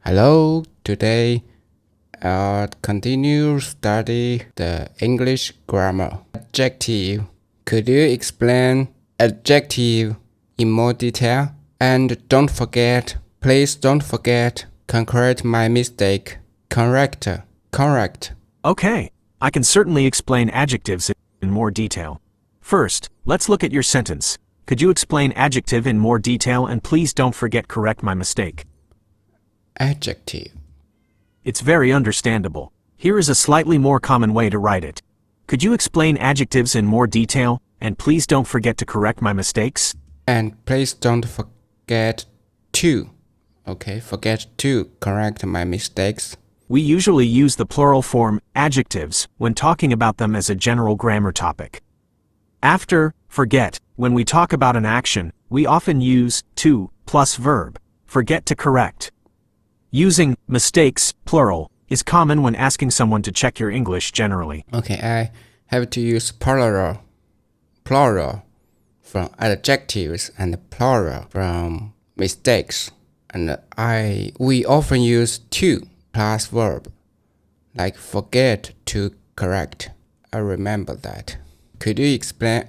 Hello, today I'll continue study the English grammar. Adjective. Could you explain adjective in more detail? And please don't forget, correct my mistake. Correct. Okay, I can certainly explain adjectives in more detail. First, let's look at your sentence. Could you explain adjective in more detail and please don't forget correct my mistake? Adjective. It's very understandable. Here is a slightly more common way to write it. Could you explain adjectives in more detail and please don't forget to correct my mistakes? And please don't forget to. Forget to correct my mistakes. We usually use the plural form adjectives when talking about them as a general grammar topic. After forget, when we talk about an action, we often use to plus verb, forget to correct. Using mistakes, plural, is common when asking someone to check your English generally. I have to use plural from adjectives and plural from mistakes. And we often use to plus verb, like forget to correct. I remember that. Could you explain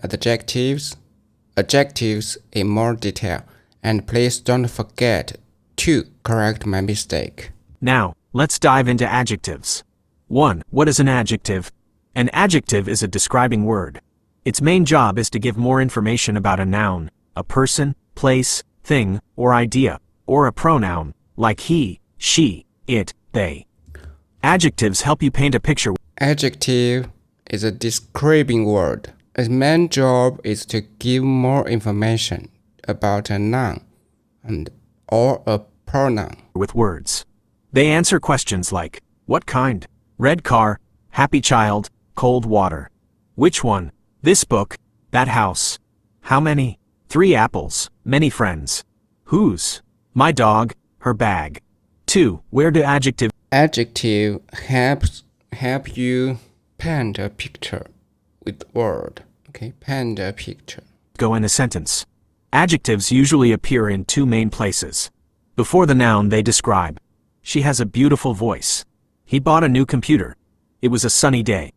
adjectives in more detail? And please don't forget to correct my mistake. Now, let's dive into adjectives. 1. What is an adjective? An adjective is a describing word. Its main job is to give more information about a noun, a person, place, thing, or idea, or a pronoun, like he, she, it, they. Adjectives help you paint a picture. Adjective is a describing word. Its main job is to give more information about a noun or a pronoun with words. They answer questions like, what kind? Red car, happy child, cold water. Which one? This book, that house. How many? 3 apples, many friends. Whose? My dog, her bag. 2. Where do adjectives? Adjective help you paint a picture with word. Paint a picture. Go in a sentence. Adjectives usually appear in 2 main places. Before the noun they describe. She has a beautiful voice. He bought a new computer. It was a sunny day.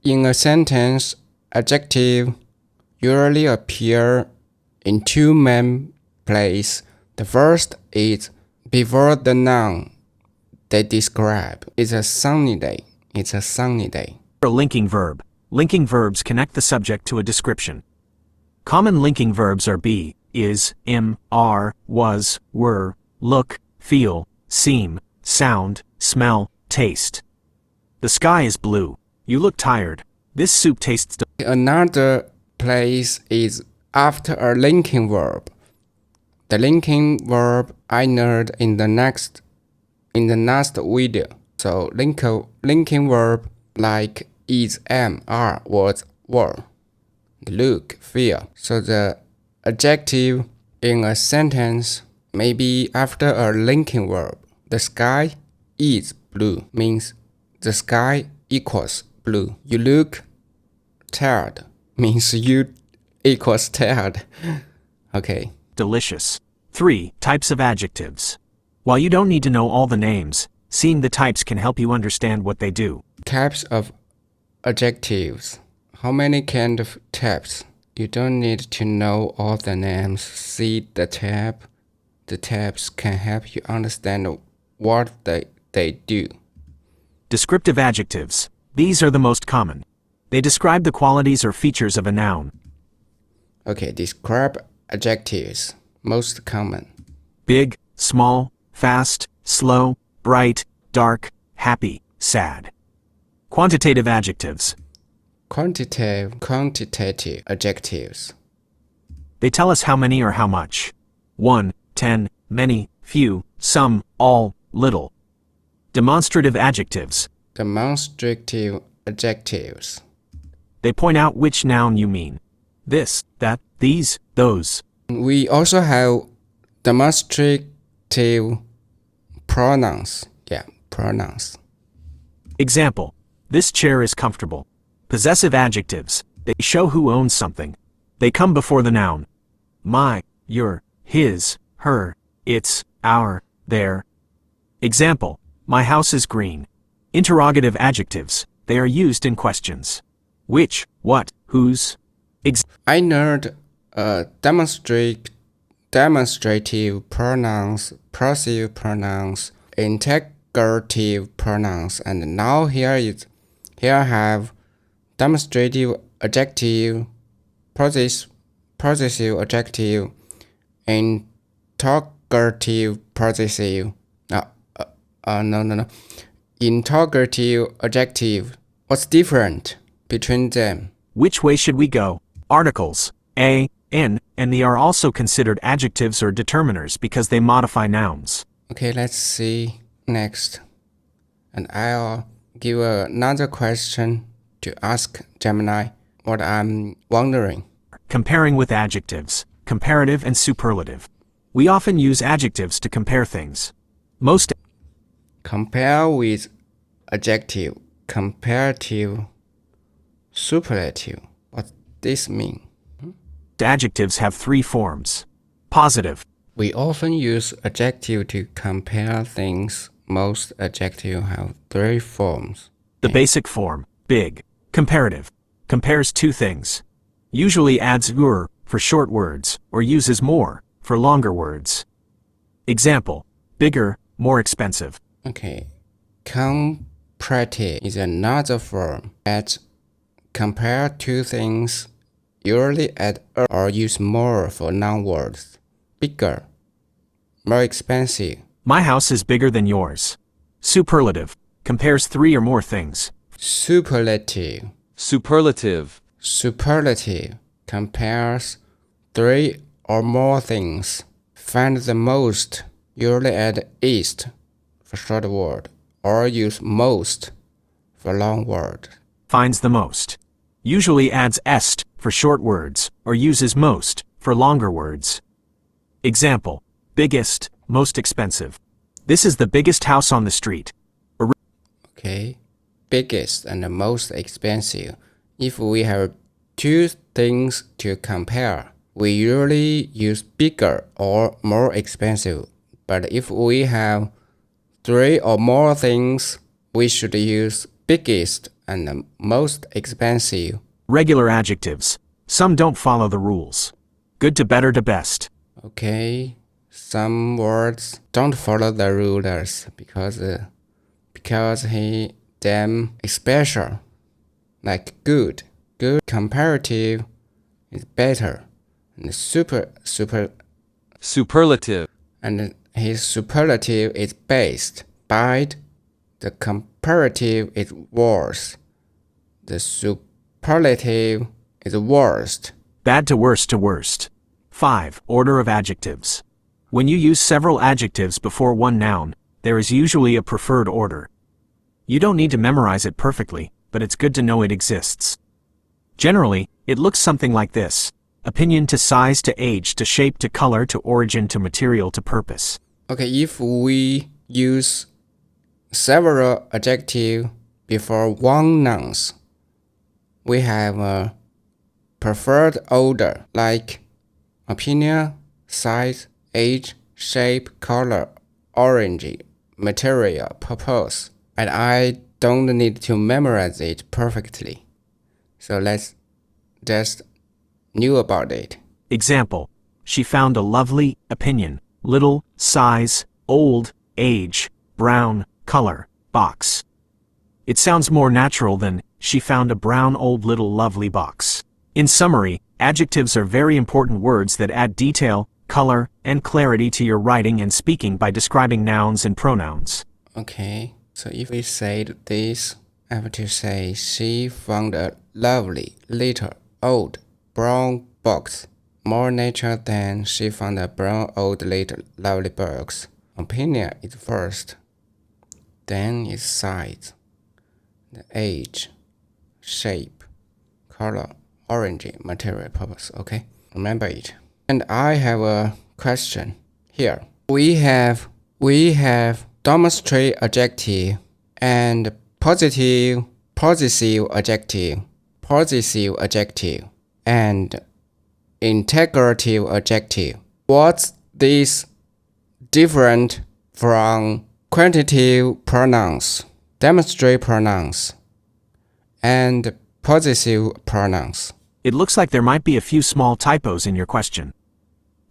In a sentence, adjective usually appear in 2 main places. The first is before the noun they describe. It's a sunny day. A linking verb. Linking verbs connect the subject to a description. Common linking verbs are be, is, am, are, was, were, look, feel, seem, sound, smell, taste. The sky is blue. You look tired. This soup tastes delicious. Another place is after a linking verb. The linking verb I learned in the last video. So linking verb like is, am, are, was, were, look, feel. So the adjective in a sentence may be after a linking verb. The sky is blue means the sky equals blue. You look tired means you equals tired. Delicious. 3. Types of adjectives. While you don't need to know all the names, seeing the types can help you understand what they do. Types of adjectives. How many kind of types? You don't need to know all the names. See the type. The types can help you understand what they do. Descriptive adjectives. These are the most common. They describe the qualities or features of a noun. Describe adjectives. Most common. Big, small, fast, slow, bright, dark, happy, sad. Quantitative adjectives. Quantitative adjectives. They tell us how many or how much. 1, 10, many, few, some, all, little. Demonstrative adjectives. Demonstrative adjectives. They point out which noun you mean. This, that, these, those. We also have demonstrative pronouns. Pronouns. Example. This chair is comfortable. Possessive adjectives. They show who owns something. They come before the noun. My, your, his, her, its, our, their. Example, my house is green. Interrogative adjectives, they are used in questions. Which, what, whose. I learned demonstrative pronouns, possessive pronouns, integrative pronouns, and now here I have demonstrative adjective, possessive adjective, interrogative possessive. No. Interrogative adjective. What's different between them? Which way should we go? Articles, a, in, and the are also considered adjectives or determiners because they modify nouns. Okay, let's see next. And I'll give another question to ask Gemini what I'm wondering. Comparing with adjectives, comparative and superlative. We often use adjectives to compare things. Most Compare with adjective, comparative, superlative. What this mean? adjectives have three forms. Positive, We often use adjective to compare things. Most adjectives have three forms. the basic form, big. Comparative, compares two things. Usually adds "ur" for short words, or uses more for longer words. Example, bigger, more expensive. Okay. Comparative is another form. Compare two things, usually add or use more for noun words. Bigger, more expensive. My house is bigger than yours. Superlative, compares three or more things. Superlative. Superlative compares three or more things. Find the most, usually add ist for short word, or use most for long word. Finds the most. Usually adds est for short words, or uses most for longer words. Example, biggest, most expensive. This is the biggest house on the street. Okay. Biggest and the most expensive. If we have two things to compare, we usually use bigger or more expensive. But if we have three or more things, we should use biggest and the most expensive. Regular adjectives. Some don't follow the rules. Good to better to best. Okay, some words don't follow the rulers because them is special. Like good comparative is better, and Superlative. and his superlative is best. Bad, the comparative is worse. The superlative is worst. Bad to worst to worst. 5. Order of adjectives. When you use several adjectives before one noun, there is usually a preferred order. You don't need to memorize it perfectly, but it's good to know it exists. Generally, it looks something like this. Opinion to size to age to shape to color to origin to material to purpose. Okay, if we use several adjectives before one nouns, we have a preferred order like opinion, size, age, shape, color, origin, material, purpose. And I don't need to memorize it perfectly. So let's just know about it. Example, she found a lovely opinion, little, size, old, age, brown, color, box. It sounds more natural than, she found a brown old little lovely box. In summary, adjectives are very important words that add detail, color, and clarity to your writing and speaking by describing nouns and pronouns. Okay, so if we said this, I have to say she found a lovely little old brown box. More natural than she found a brown old little lovely box. Opinion is first, then is size, the age, shape, color, origin, material, purpose. Okay, remember it. And I have a question here. We have demonstrate adjective and possessive adjective, and integrative adjective. What's this different from quantitative pronouns, demonstrative pronouns, and possessive pronouns. It looks like there might be a few small typos in your question.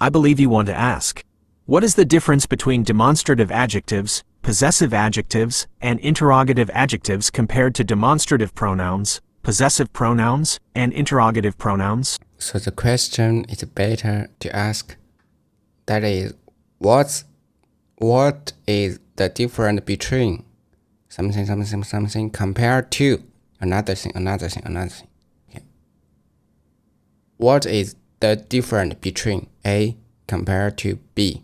I believe you want to ask, what is the difference between demonstrative adjectives, possessive adjectives, and interrogative adjectives compared to demonstrative pronouns, possessive pronouns, and interrogative pronouns? So the question is better to ask, that is, what is the difference between something compared to another thing. Okay. What is the difference between A compared to B?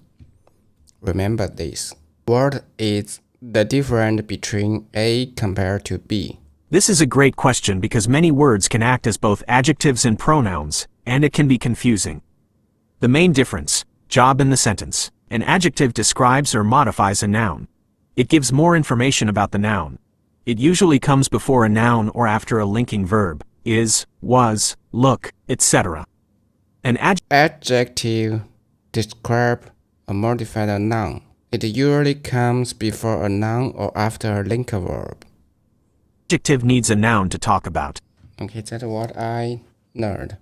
Remember this. What is the difference between A compared to B? This is a great question because many words can act as both adjectives and pronouns, and it can be confusing. The main difference: job in the sentence. An adjective describes or modifies a noun. It gives more information about the noun. It usually comes before a noun or after a linking verb, is, was, look, etc. An adjective describes or modifies a noun. It usually comes before a noun or after a linking verb. Adjective needs a noun to talk about. Okay, that's what I learned.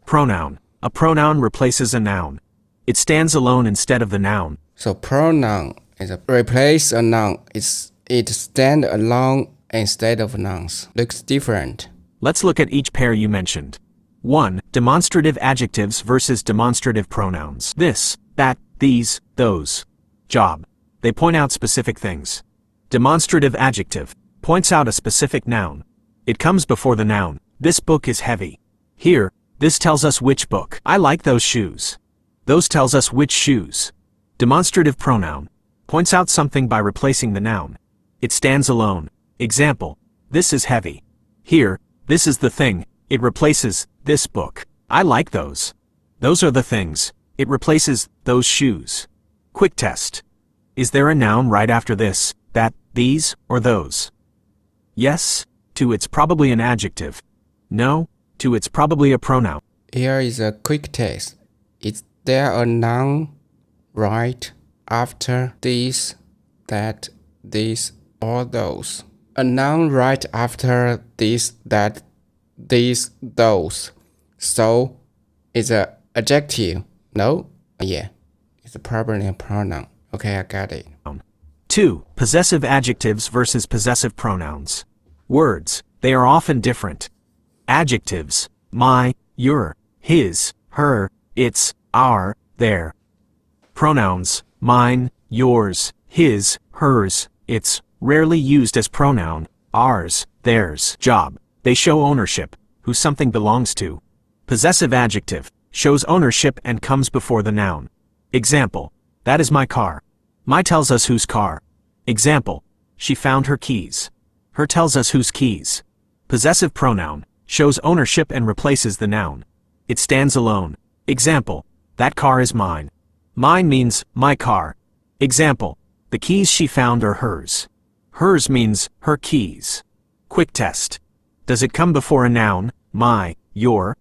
Pronoun. A pronoun replaces a noun. It stands alone instead of the noun. So pronoun is replace a noun. It stand alone instead of nouns. Looks different. Let's look at each pair you mentioned. 1. Demonstrative adjectives versus demonstrative pronouns. This, that, these, those. Job. They point out specific things. Demonstrative adjective points out a specific noun. It comes before the noun. This book is heavy. Here, this tells us which book. I like those shoes. Those tells us which shoes. Demonstrative pronoun points out something by replacing the noun. It stands alone. Example: this is heavy. Here, this is the thing. It replaces this book. I like those. Those are the things. It replaces those shoes. Quick test. Is there a noun right after this, that, these, or those? Yes, to it's probably an adjective. No, to it's probably a pronoun. Here is a quick test. Is there a noun right after this, that, this, or those? A noun right after this, that, these, those. So, it's an adjective. No? Yeah. It's probably a pronoun. Okay, I got it. 2. Possessive adjectives versus possessive pronouns. Words. They are often different. Adjectives: my, your, his, her, its, our, their. Pronouns: mine, yours, his, hers, its, rarely used as pronoun, ours, theirs. Job. They show ownership, who something belongs to. Possessive adjective shows ownership and comes before the noun. Example: that is my car. My tells us whose car. Example: she found her keys. Her tells us whose keys. Possessive pronoun shows ownership and replaces the noun. It stands alone. Example: that car is mine. Mine means my car. Example: the keys she found are hers. Hers means her keys. Quick test. Does it come before a noun, my, your?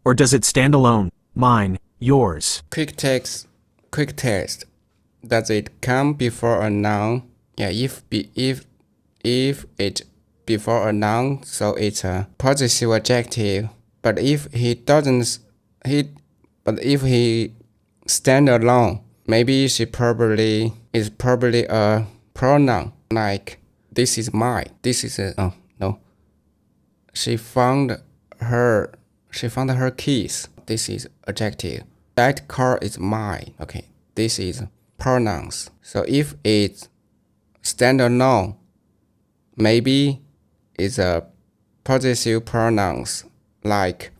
Or does it stand alone, mine, yours? Quick test. Does it come before a noun? Yeah, if it before a noun, so it's a possessive adjective. But if he stand alone, maybe is probably a pronoun, like this is mine. This is a no. She found her keys. This is adjective. That car is mine. Okay, this is pronouns. So if it stand alone, maybe it's a possessive pronouns, like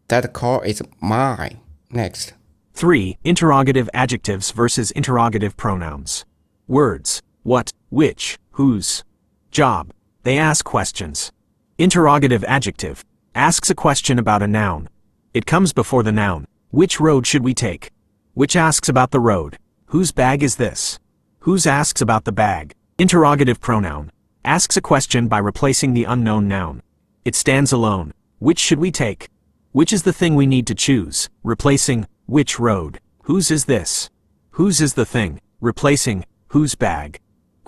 that car is mine. Next. 3. Interrogative adjectives versus interrogative pronouns. Words: what, which, whose. Job: they ask questions. Interrogative adjective asks a question about a noun. It comes before the noun. Which road should we take? Which asks about the road. Whose bag is this? Whose asks about the bag. Interrogative pronoun asks a question by replacing the unknown noun. It stands alone. Which should we take? Which is the thing we need to choose, replacing which road. Whose is this? Whose is the thing, replacing whose bag.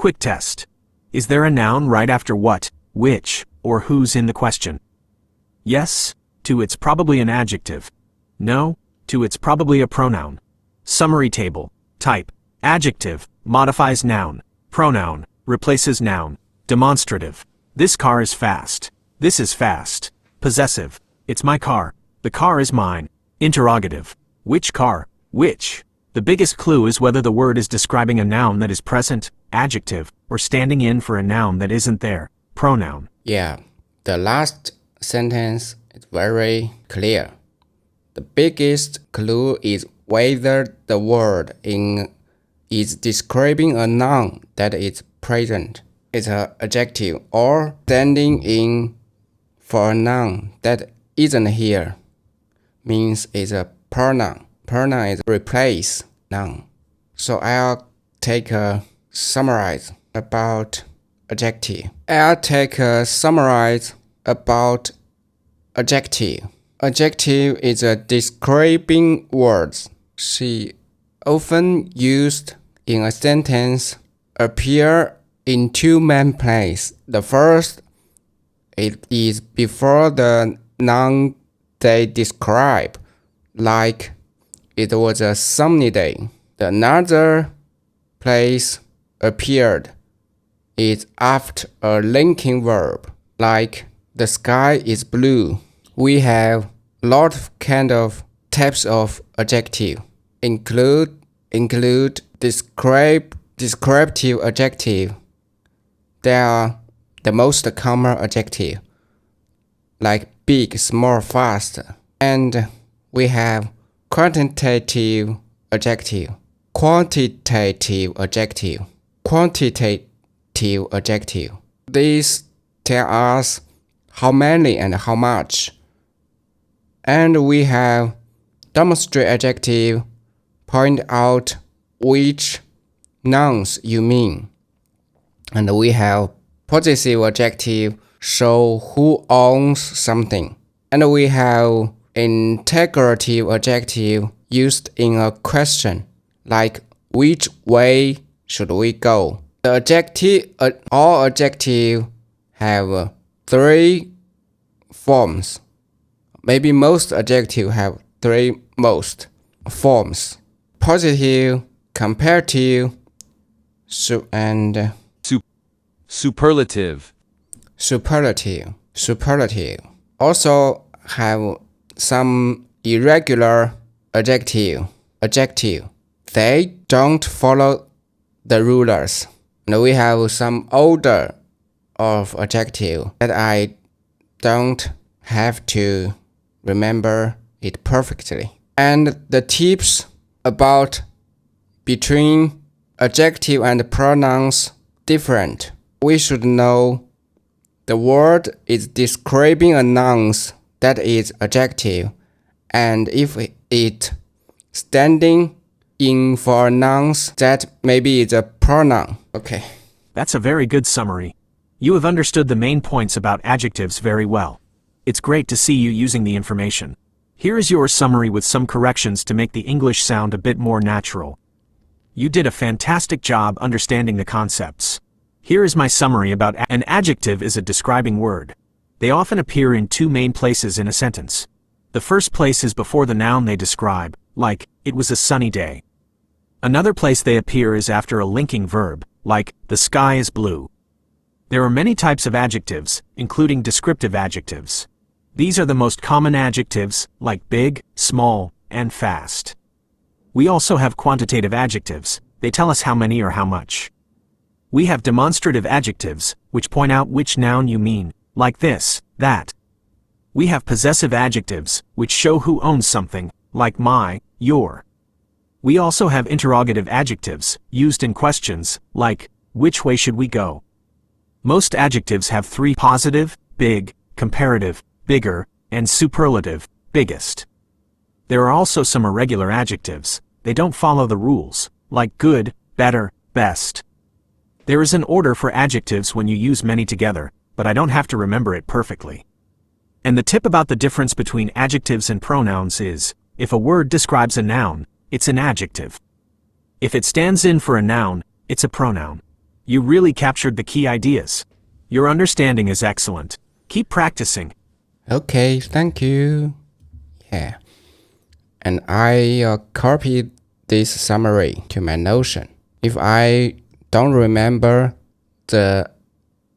Quick test. Is there a noun right after what, which, or who's in the question? Yes, to it's probably an adjective. No, to it's probably a pronoun. Summary table. Type. Adjective, modifies noun. Pronoun, replaces noun. Demonstrative. This car is fast. This is fast. Possessive. It's my car. The car is mine. Interrogative. Which car? Which? The biggest clue is whether the word is describing a noun that is present, adjective, or standing in for a noun that isn't there, pronoun. Yeah, the last sentence is very clear. The biggest clue is whether the word is describing a noun that is present. It's an adjective or standing in for a noun that isn't here. Means it's a pronoun. Pronoun is replace noun. So I'll take a summarize about adjective. Adjective is a describing words. She often used in a sentence appear in two main places. The first, it is before the noun they describe, like it was a sunny day. The another place appeared is after a linking verb, like the sky is blue. We have a lot of types of adjective, include descriptive adjective. They are the most common adjective, like big, small, fast. And we have quantitative adjective. These tell us how many and how much. And we have demonstrate adjective, point out which nouns you mean. And we have possessive adjective, show who owns something. And we have integrative adjective used in a question, like which way should we go? All adjectives have three forms. Maybe most adjectives have three most forms: positive, comparative, and superlative. Also have some irregular adjective. They don't follow the rulers. And we have some order of adjective that I don't have to remember it perfectly. And the tips about between adjective and pronouns different. We should know the word is describing a noun that is adjective, and if it standing in for a noun that maybe is a pronoun. Okay. That's a very good summary. You have understood the main points about adjectives very well. It's great to see you using the information. Here is your summary with some corrections to make the English sound a bit more natural. You did a fantastic job understanding the concepts. Here is my summary about an adjective is a describing word. They often appear in two main places in a sentence. The first place is before the noun they describe, like, it was a sunny day. Another place they appear is after a linking verb, like, the sky is blue. There are many types of adjectives, including descriptive adjectives. These are the most common adjectives, like big, small, and fast. We also have quantitative adjectives. They tell us how many or how much. We have demonstrative adjectives, which point out which noun you mean, like this, that. We have possessive adjectives, which show who owns something, like my, your. We also have interrogative adjectives, used in questions, like, which way should we go? Most adjectives have three: positive, big, comparative, bigger, and superlative, biggest. There are also some irregular adjectives. They don't follow the rules, like good, better, best. There is an order for adjectives when you use many together, but I don't have to remember it perfectly. And the tip about the difference between adjectives and pronouns is, if a word describes a noun, it's an adjective. If it stands in for a noun, it's a pronoun. You really captured the key ideas. Your understanding is excellent. Keep practicing. Okay, thank you. Yeah. And I copied this summary to my Notion. If I don't remember the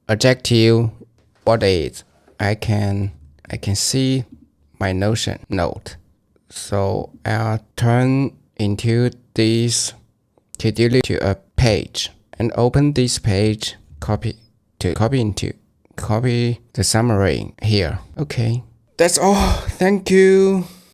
adjective what is, I can see my Notion note. So I'll turn into this to delete to a page and open this page, copy the summary here. Okay, that's all. Thank you.